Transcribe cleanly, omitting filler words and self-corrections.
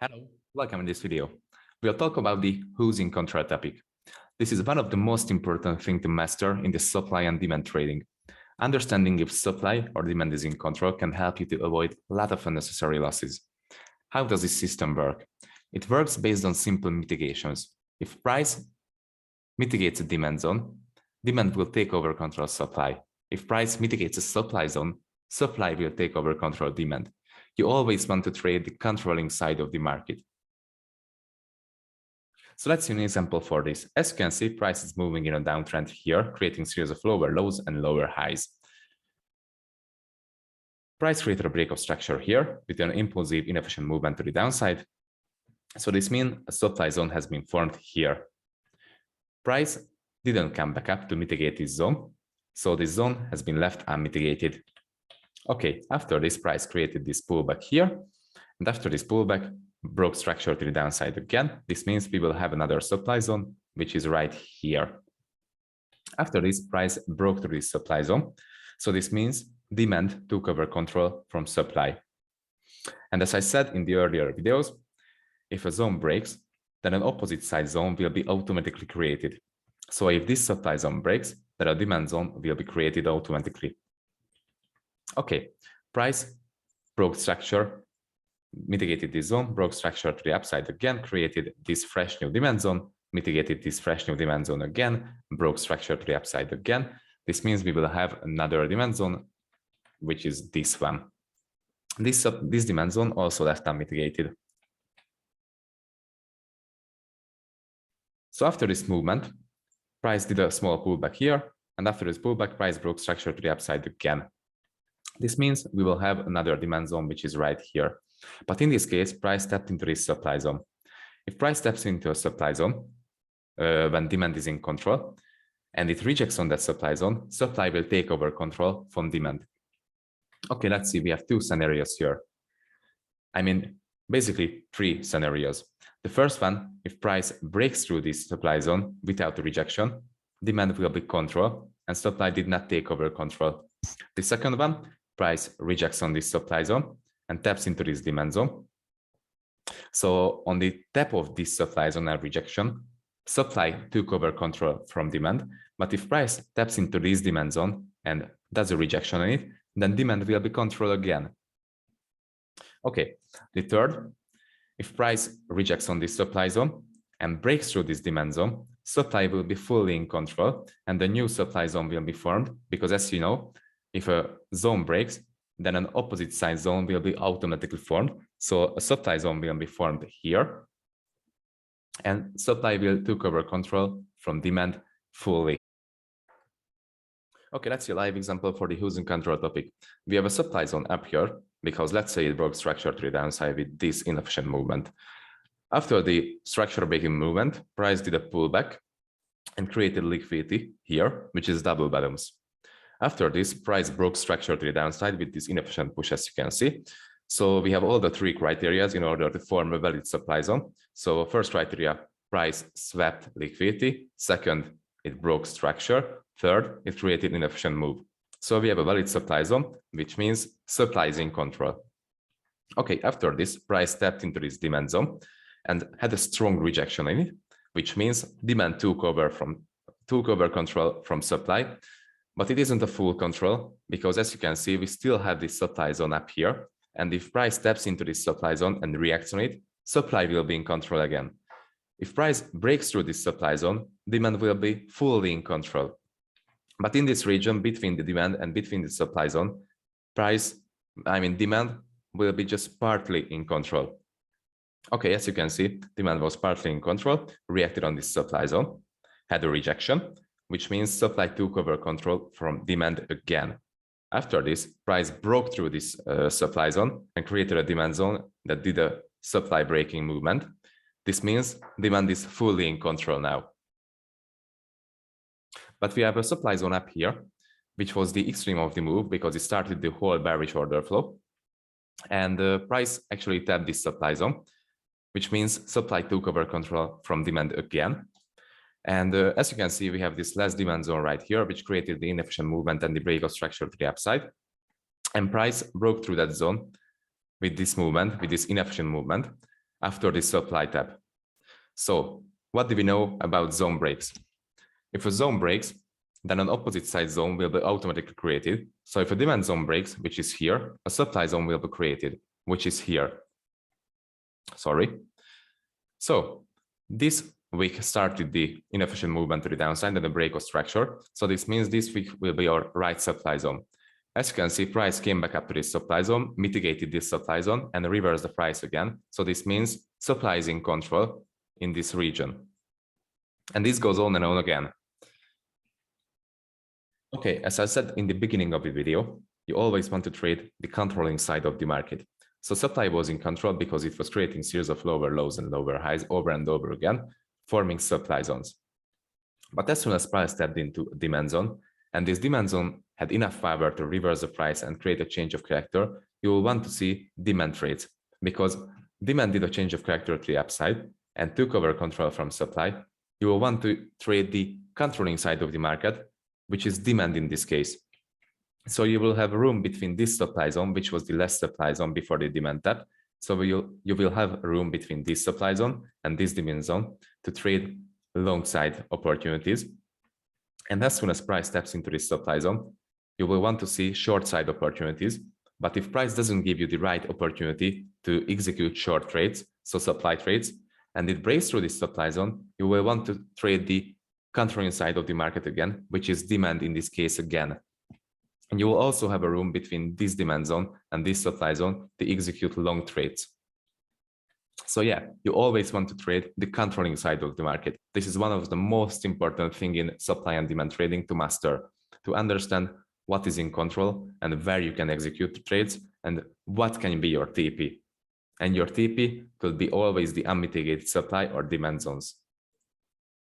Hello, welcome in this video. We'll talk about the who's in control topic. This is one of the most important things to master in the supply and demand trading. Understanding if supply or demand is in control can help you to avoid a lot of unnecessary losses. How does this system work? It works based on simple mitigations. If price mitigates a demand zone, demand will take over control supply. If price mitigates a supply zone, supply will take over control demand. You always want to trade the controlling side of the market. So let's see an example for this. As you can see, price is moving in a downtrend here, creating a series of lower lows and lower highs. Price created a break of structure here with an impulsive, inefficient movement to the downside. So this means a supply zone has been formed here. Price didn't come back up to mitigate this zone, so this zone has been left unmitigated. Okay, after this, price created this pullback here, and after this pullback, broke structure to the downside again. This means we will have another supply zone, which is right here. After this, price broke through this supply zone, so this means demand took over control from supply. And as I said in the earlier videos, if a zone breaks, then an opposite side zone will be automatically created. So if this supply zone breaks, then a demand zone will be created automatically. Okay, price broke structure, mitigated this zone, broke structure to the upside again, created this fresh new demand zone, mitigated this fresh new demand zone again, broke structure to the upside again. This means we will have another demand zone, which is this one. This demand zone also left unmitigated. So after this movement, price did a small pullback here, and after this pullback, price broke structure to the upside again. This means we will have another demand zone, which is right here. But in this case, price stepped into this supply zone. If price steps into a supply zone, when demand is in control, and it rejects on that supply zone, supply will take over control from demand. Okay, let's see, we have two scenarios here. I mean, basically three scenarios. The first one, if price breaks through this supply zone without a rejection, demand will be control, and supply did not take over control. The second one, price rejects on this supply zone and taps into this demand zone. So on the tap of this supply zone and rejection, supply took over control from demand. But if price taps into this demand zone and does a rejection on it, then demand will be control again. Okay, the third, if price rejects on this supply zone and breaks through this demand zone, supply will be fully in control and the new supply zone will be formed because, as you know, if a zone breaks, then an opposite side zone will be automatically formed. So a supply zone will be formed here, and supply will take over control from demand fully. Okay, let's see a live example for the who's in control topic. We have a supply zone up here because let's say it broke structure to the downside with this inefficient movement. After the structure breaking movement, price did a pullback and created liquidity here, which is double bottoms. After this, price broke structure to the downside with this inefficient push, as you can see. So we have all the three criteria in order to form a valid supply zone. So first criteria, price swept liquidity. Second, it broke structure. Third, it created inefficient move. So we have a valid supply zone, which means supply is in control. Okay, after this, price stepped into this demand zone and had a strong rejection in it, which means demand took over control from supply. But it isn't a full control because, as you can see, we still have this supply zone up here. And if price steps into this supply zone and reacts on it, supply will be in control again. If price breaks through this supply zone, demand will be fully in control. But in this region between the demand and between the supply zone, demand will be just partly in control. Okay, as you can see, demand was partly in control, reacted on this supply zone, had a rejection, which means supply took over control from demand again. After this, price broke through this supply zone and created a demand zone that did a supply breaking movement. This means demand is fully in control now. But we have a supply zone up here, which was the extreme of the move because it started the whole bearish order flow. And the price actually tapped this supply zone, which means supply took over control from demand again. And as you can see, we have this last demand zone right here, which created the inefficient movement and the break of structure to the upside. And price broke through that zone with this movement, with this inefficient movement. after this supply tap. So what do we know about zone breaks? If a zone breaks, then an opposite side zone will be automatically created. So if a demand zone breaks, which is here, a supply zone will be created, which is here. Sorry. So this week started the inefficient movement to the downside and the break of structure. So this means this week will be our right supply zone. As you can see, price came back up to this supply zone, mitigated this supply zone, and reversed the price again. So this means supply is in control in this region. And this goes on and on again. Okay, as I said in the beginning of the video, you always want to trade the controlling side of the market. So supply was in control because it was creating series of lower lows and lower highs over and over again, forming supply zones. But as soon as price stepped into demand zone, and this demand zone had enough power to reverse the price and create a change of character, you will want to see demand trades, because demand did a change of character to the upside and took over control from supply. You will want to trade the controlling side of the market, which is demand in this case. So you will have room between this supply zone, which was the last supply zone before the demand tap. So you will have room between this supply zone and this demand zone to trade long side opportunities. And as soon as price steps into this supply zone, you will want to see short side opportunities. But if price doesn't give you the right opportunity to execute short trades, so supply trades, and it breaks through this supply zone, you will want to trade the controlling side of the market again, which is demand in this case again. And you will also have a room between this demand zone and this supply zone to execute long trades. So yeah, you always want to trade the controlling side of the market. This is one of the most important things in supply and demand trading to master, to understand what is in control and where you can execute the trades and what can be your TP. And your TP will be always the unmitigated supply or demand zones.